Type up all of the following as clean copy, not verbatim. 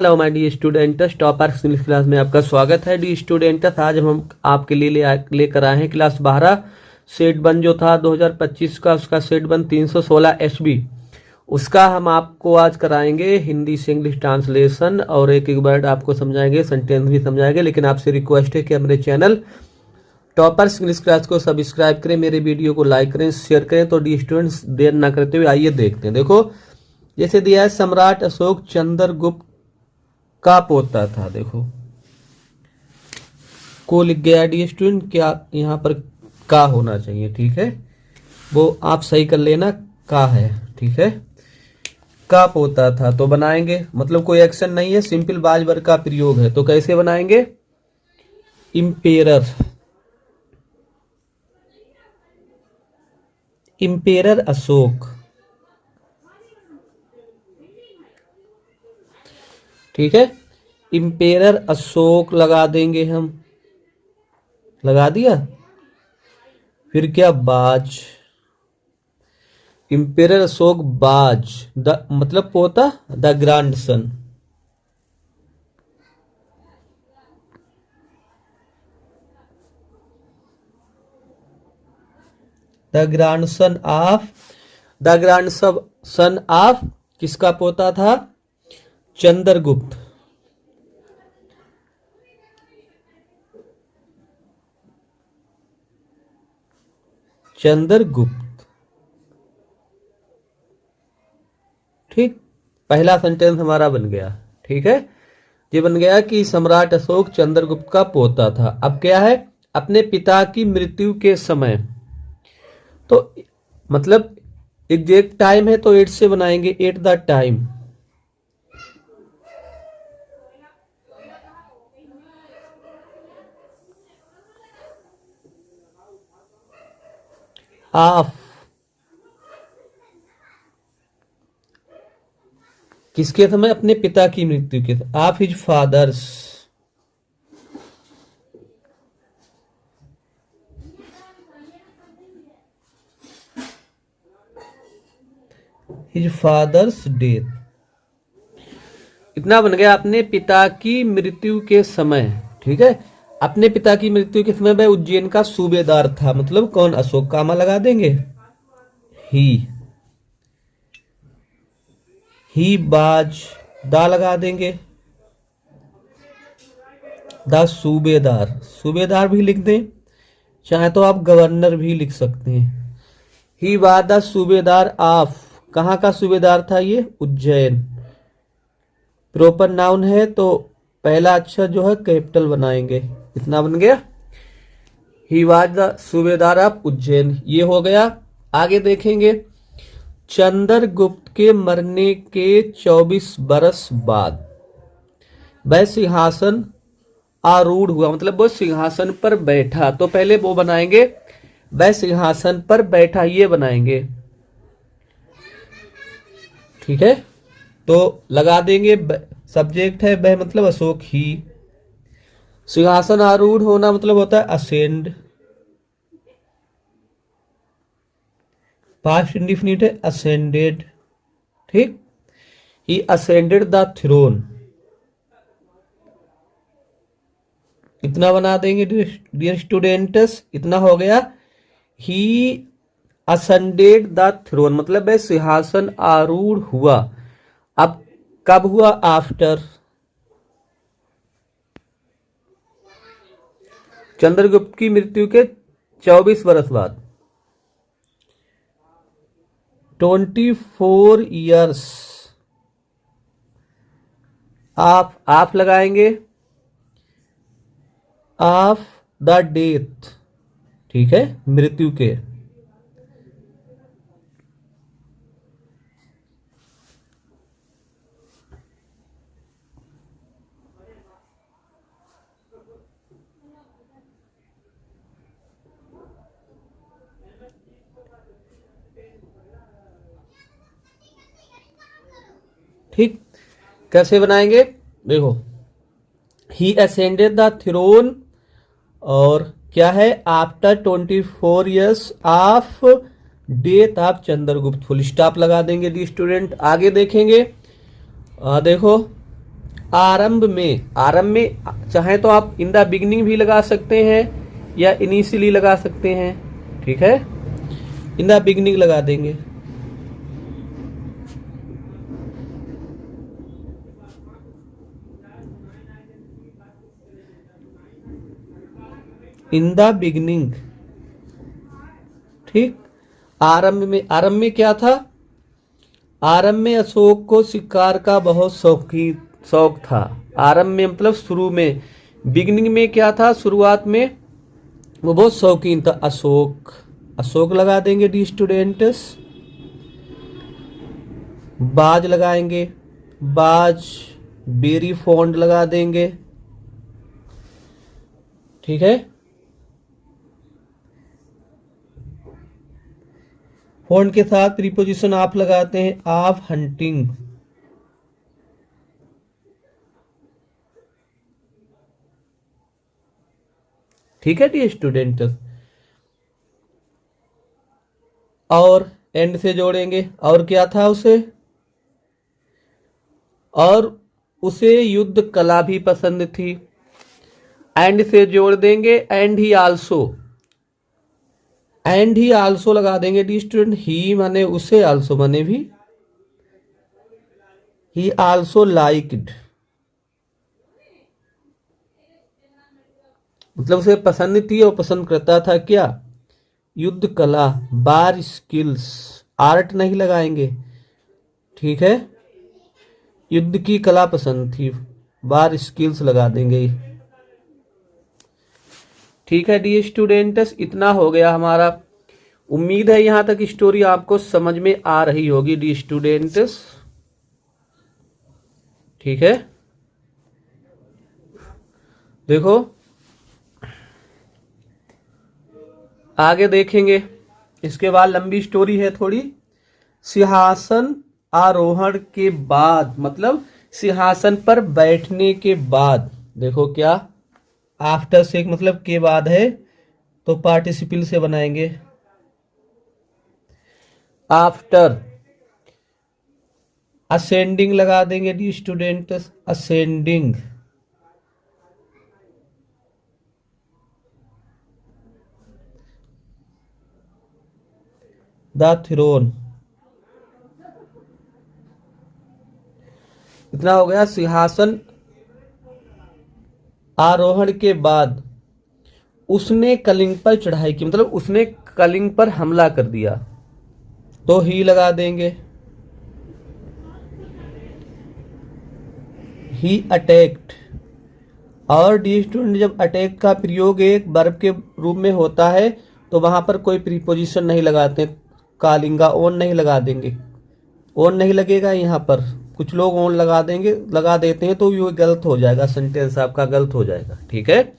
Hello my D students, topper English class में आपका स्वागत है। डी स्टूडेंट्स, आज हम आपके लिए लेकर आए हैं क्लास 12 सेट 1 जो था 2025 का, उसका सेट 1 316 एचबी। उसका हम आपको आज कराएंगे हिंदी से इंग्लिश ट्रांसलेशन और एक एक वर्ड आपको समझाएंगे, सेंटेंस भी समझाएंगे। लेकिन आपसे रिक्वेस्ट है कि मेरे चैनल टॉपर्स इंग्लिश क्लास को सब्सक्राइब करें, मेरे वीडियो को लाइक करें, शेयर करें। तो डी स्टूडेंट्स, देर ना करते हुए आइए देखते हैं। देखो जैसे दिया है, सम्राट अशोक चंद्रगुप्त का पोता था। देखो को लिख गया डी स्टूडेंट, क्या यहाँ पर का होना चाहिए, ठीक है, वो आप सही कर लेना, का है, ठीक है। का पोता था तो बनाएंगे, मतलब कोई एक्शन नहीं है, सिंपल बाज वर्ग का प्रयोग है। तो कैसे बनाएंगे? इंपेरर, इंपेरर अशोक, ठीक है। इंपेरर अशोक लगा देंगे हम, लगा दिया। फिर क्या? बाज, इंपेरर अशोक बाज, द मतलब पोता, the grandson, the grandson of, the grandson of किसका पोता था? चंद्रगुप्त, चंद्रगुप्त, ठीक। पहला सेंटेंस हमारा बन गया, ठीक है। ये बन गया कि सम्राट अशोक चंद्रगुप्त का पोता था। अब क्या है? अपने पिता की मृत्यु के समय, तो मतलब एग्जैक्ट टाइम है तो 8 से बनाएंगे, एट द टाइम, ऑफ किसके समय? अपने पिता की मृत्यु के समय, of his father's, his father's death. इतना बन गया, अपने पिता की मृत्यु के समय, ठीक है। अपने पिता की मृत्यु के समय वह उज्जैन का सूबेदार था। मतलब कौन? अशोक। कामा लगा देंगे, ही बाज, दा लगा देंगे, द सूबेदार, सूबेदार भी लिख दें, चाहे तो आप गवर्नर भी लिख सकते हैं। ही वाज द सूबेदार ऑफ, कहाँ का सूबेदार था ये? उज्जैन। प्रॉपर नाउन है तो पहला अक्षर जो है कैपिटल बनाएंगे। इतना बन गया, ही वाज द सूबेदार ऑफ उज्जैन। ये हो गया। आगे देखेंगे, चंद्रगुप्त के मरने के 24 बरस बाद वह सिंहासन आरूढ़ हुआ, मतलब वो सिंहासन पर बैठा। तो पहले वो बनाएंगे, वह सिंहासन पर बैठा, ये बनाएंगे, ठीक है। तो लगा देंगे, सब्जेक्ट है वह, मतलब अशोक ही। सिंहासन आरूढ़ होना मतलब होता है असेंड, पास्ट इंडिफिनिट है असेंडेड, ठीक। ही असेंडेड द थ्रोन, इतना बना देंगे डियर स्टूडेंट्स। इतना हो गया, ही असेंडेड द थ्रोन, मतलब वह सिंहासन आरूढ़ हुआ। अब कब हुआ? आफ्टर, चंद्रगुप्त की मृत्यु के 24 बरस बाद, 24 ईयर्स। आप लगाएंगे, ऑफ द डेथ, ठीक है, मृत्यु के। ठीक, कैसे बनाएंगे? देखो, ही असेंडेड द थ्रोन, और क्या है? After 24 years of death of Chandragupta, full stop लगा देंगे दी स्टूडेंट। आगे देखेंगे, देखो आरंभ में चाहे तो आप इन द बिगनिंग भी लगा सकते हैं या इनिशियली लगा सकते हैं। ठीक है, इन द बिगनिंग लगा देंगे। In the beginning. ठीक, आरंभ में क्या था? आरंभ में अशोक को शिकार का बहुत शौक था। आरंभ में मतलब शुरू में। बिगनिंग में क्या था? शुरुआत में वो बहुत शौकीन था। अशोक लगा देंगे डी स्टूडेंट्स। बाज लगाएंगे, बाज वेरी फॉन्ड लगा देंगे। ठीक है, फॉन्ड के साथ प्रीपोजिशन आप लगाते हैं, ऑफ हंटिंग। ठीक है डी स्टूडेंट, और एंड से जोड़ेंगे। और क्या था उसे? और उसे युद्ध कला भी पसंद थी। एंड से जोड़ देंगे, एंड ही आल्सो लगा देंगे डी स्टूडेंट। ही माने उसे, आल्सो माने भी। ही आल्सो लाइक्ड, मतलब उसे पसंद थी और पसंद करता था क्या? युद्ध कला, बार स्किल्स। आर्ट नहीं लगाएंगे। ठीक है, युद्ध की कला पसंद थी, बार स्किल्स लगा देंगे। ठीक है डी स्टूडेंट्स, इतना हो गया हमारा। उम्मीद है यहां तक स्टोरी आपको समझ में आ रही होगी डी स्टूडेंट्स। ठीक है, देखो आगे देखेंगे। इसके बाद लंबी स्टोरी है थोड़ी। सिंहासन आरोहण के बाद, मतलब सिंहासन पर बैठने के बाद। देखो क्या, आफ्टर से मतलब के बाद है, तो पार्टिसिपल से बनाएंगे। आफ्टर असेंडिंग लगा देंगे the student, ascending. The throne. इतना हो गया। सिंहासन आरोहण के बाद उसने कलिंग पर चढ़ाई की, मतलब उसने कलिंग पर हमला कर दिया, तो ही लगा देंगे। ही अटैक्ड। और डी स्टूडेंट, जब अटैक का प्रयोग एक वर्ब के रूप में होता है तो वहां पर कोई प्रीपोजिशन नहीं लगाते, कालिंगा ओन नहीं लगा देंगे। ओन नहीं लगेगा यहाँ पर। कुछ लोग ओन लगा देते हैं, तो ये गलत हो जाएगा, सेंटेंस आपका गलत हो जाएगा। ठीक है,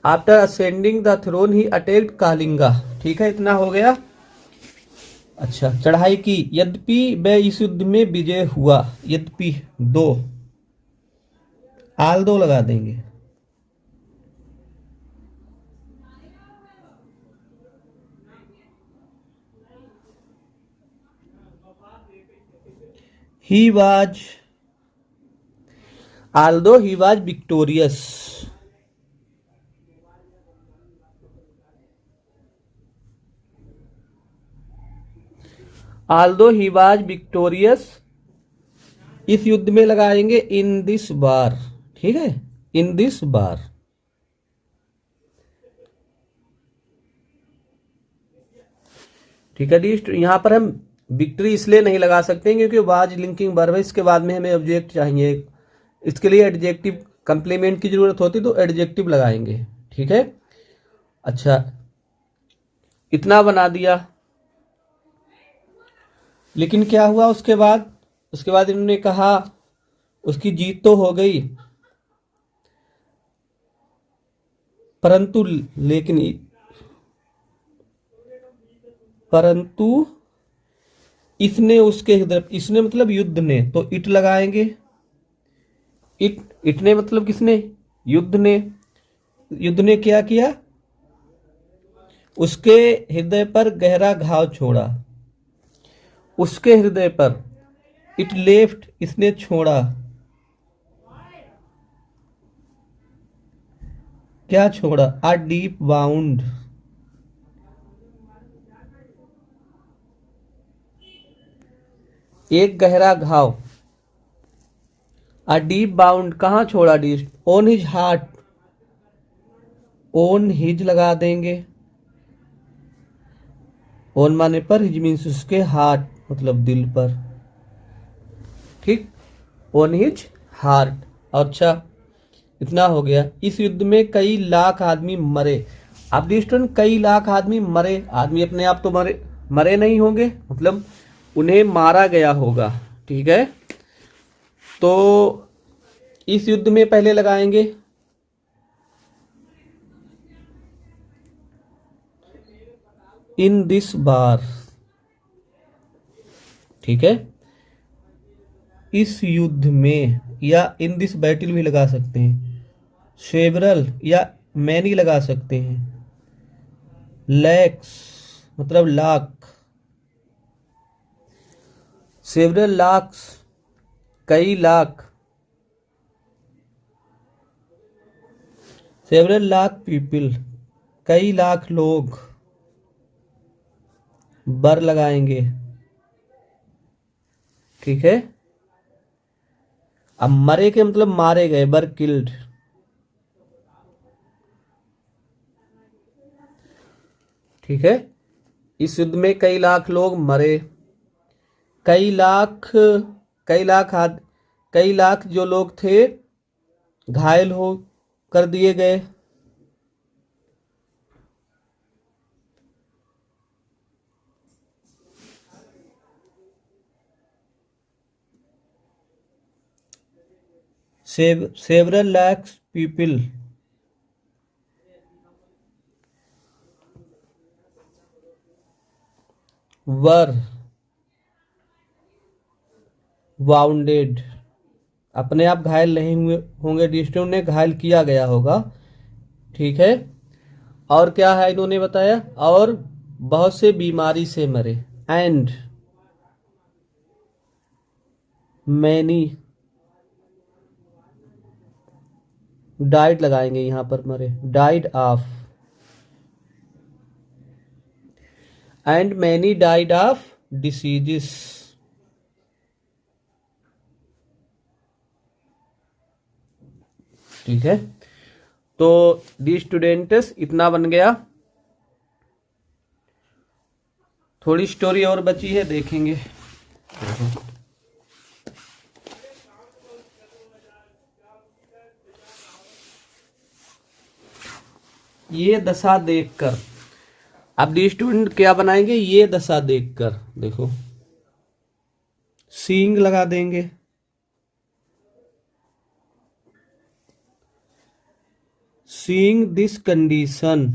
after ascending the throne he attacked Kalinga. ठीक है, इतना हो गया। अच्छा, चढ़ाई की। यद्यपि वह इस युद्ध में विजय हुआ। यद्यपि दो, आल दो लगा देंगे। He was, although he was victorious. Although he was victorious, इस युद्ध में लगाएंगे इन दिस बार। ठीक है, इन दिस बार। ठीक है डी, यहां पर हम विक्ट्री इसलिए नहीं लगा सकते क्योंकि वाज लिंकिंग वर्ब है, इसके बाद में हमें ऑब्जेक्ट चाहिए। इसके लिए एडजेक्टिव कंप्लीमेंट की जरूरत होती, तो एडजेक्टिव लगाएंगे। ठीक है, अच्छा इतना बना दिया। लेकिन क्या हुआ उसके बाद? उसके बाद इन्होंने कहा उसकी जीत तो हो गई, परंतु इसने उसके हृदय, इसने मतलब युद्ध ने, तो इट लगाएंगे। इट ने मतलब किसने? युद्ध ने। युद्ध ने क्या किया? उसके हृदय पर गहरा घाव छोड़ा। उसके हृदय पर। इट लेफ्ट, इसने छोड़ा। क्या छोड़ा? अ डीप बाउंड, एक गहरा घाव। अ डीप बाउंड कहाँ छोड़ा? डिस्ट on his heart, own his लगा देंगे। ओन माने पर, हिज मीन्स उसके, हार्ट मतलब दिल पर। ठीक, ऑन हिज हार्ट। अच्छा, इतना हो गया। इस युद्ध में कई लाख आदमी मरे। अब स्टूडेंट, कई लाख आदमी मरे, आदमी अपने आप तो मरे मरे नहीं होंगे, मतलब उन्हें मारा गया होगा। ठीक है, तो इस युद्ध में पहले लगाएंगे इन दिस बार। ठीक है, इस युद्ध में, या इन दिस बैटल भी लगा सकते हैं। सेवरल या मैनी लगा सकते हैं। लैक्स मतलब लाख, सेवरल लाख्स कई लाख, सेवरल लाख पीपल कई लाख लोग, बर लगाएंगे। ठीक है, अब मरे के मतलब मारे गए, बर किल्ड। ठीक है, इस युद्ध में कई लाख लोग मरे। कई लाख, कई लाख कई लाख जो लोग थे घायल हो कर दिए गए। Several lakhs people were bounded, अपने आप घायल नहीं हुए होंगे, डिस्ट्रिक्ट ने घायल किया गया होगा। ठीक है, और क्या है इन्होंने बताया, और बहुत से बीमारी से मरे। एंड मैनी डाइड लगाएंगे यहां पर, मरे, died of, and many died of diseases. ठीक है, तो दी स्टूडेंट्स इतना बन गया। थोड़ी स्टोरी और बची है, देखेंगे। ये दशा देखकर, अब दी स्टूडेंट क्या बनाएंगे, ये दशा देखकर, देखो सीइंग लगा देंगे। सीइंग दिस कंडीशन,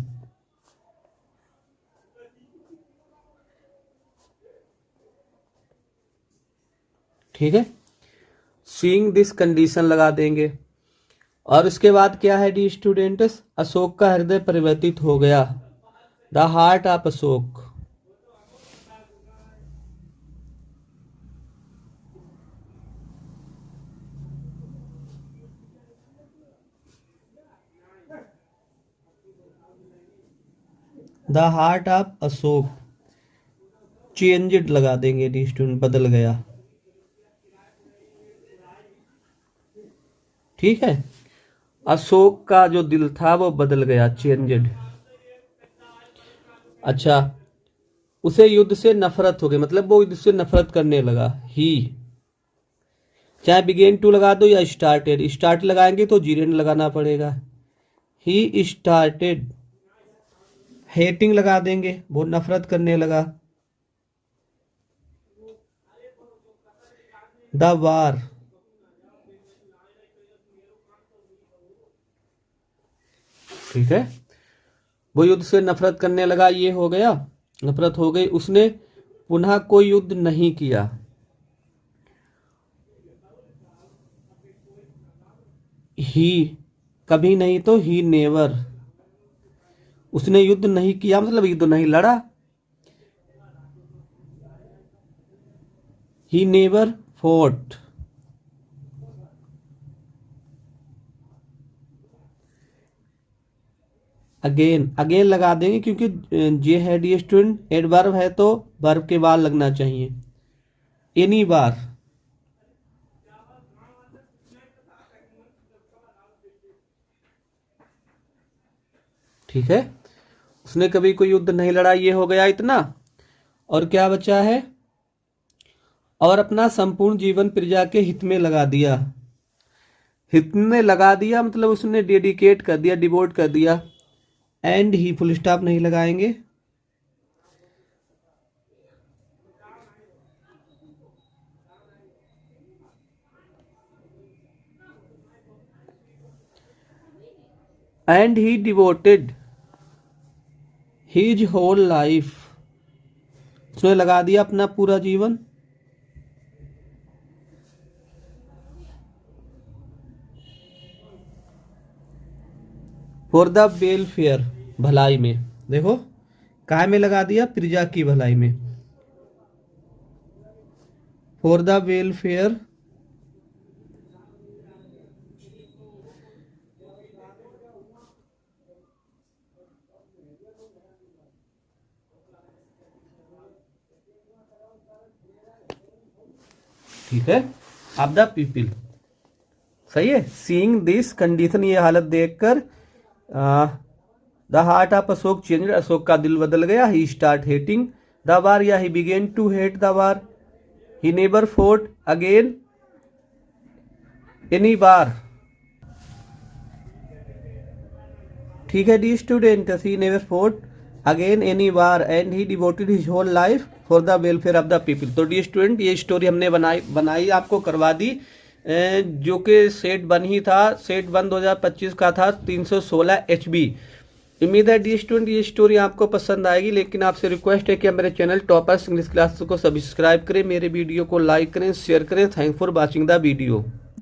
ठीक है, सीइंग दिस कंडीशन लगा देंगे। और उसके बाद क्या है डी स्टूडेंट्स, अशोक का हृदय परिवर्तित हो गया, the heart of Ashok. The heart of Ashok changed लगा देंगे डी स्टूडेंट, बदल गया। ठीक है, अशोक का जो दिल था वो बदल गया, चेंज्ड। अच्छा, उसे युद्ध से नफरत हो गई, मतलब वो युद्ध से नफरत करने लगा। ही, चाहे बिगेन टू लगा दो या स्टार्टेड, स्टार्ट लगाएंगे तो जीरेंड लगाना पड़ेगा। ही स्टार्टेड, हेटिंग लगा देंगे, वो नफरत करने लगा। द वार, ठीक है, वो युद्ध से नफरत करने लगा, ये हो गया, नफरत हो गई। उसने पुनः कोई युद्ध नहीं किया। ही, कभी नहीं तो ही नेवर, उसने युद्ध नहीं किया मतलब युद्ध नहीं लड़ा। ही नेवर फोर्ट, अगेन, अगेन लगा देंगे क्योंकि जे है डी स्टूडेंट, एडवर्ब है तो वर्ब के बाद लगना चाहिए। एनी बार, ठीक है, उसने कभी कोई युद्ध नहीं लड़ा, ये हो गया इतना। और क्या बचा है, और अपना संपूर्ण जीवन प्रजा के हित में लगा दिया। हित में लगा दिया मतलब उसने डेडिकेट कर दिया, डिवोट कर दिया। एंड ही, फुल स्टॉप नहीं लगाएंगे। And he devoted his whole life, उसने लगा दिया अपना पूरा जीवन फॉर द वेलफेयर, भलाई में। देखो काय में लगा दिया, प्रजा की भलाई में, फॉर द वेलफेयर ठीक है ऑफ द पीपल। सही है। सीइंग दिस कंडीशन, ये हालत देखकर the heart of Ashok change, Ashok का दिल बदल गया। He start hating the war, या he begin to hate the war. He never fought again any war, ठीक है dear student, he never fought again any war and he devoted his whole life for the welfare of the people. तो dear student ये story हमने बनाई आपको करवा दी, जो कि सेट 1 ही था। सेट 1 2025 का था 316 HB। उम्मीद है डी स्टूडेंट ये स्टोरी आपको पसंद आएगी, लेकिन आपसे रिक्वेस्ट है कि आप मेरे चैनल टॉपर्स इंग्लिश क्लास को सब्सक्राइब करें, मेरे वीडियो को लाइक करें, शेयर करें। Thank for watching the video.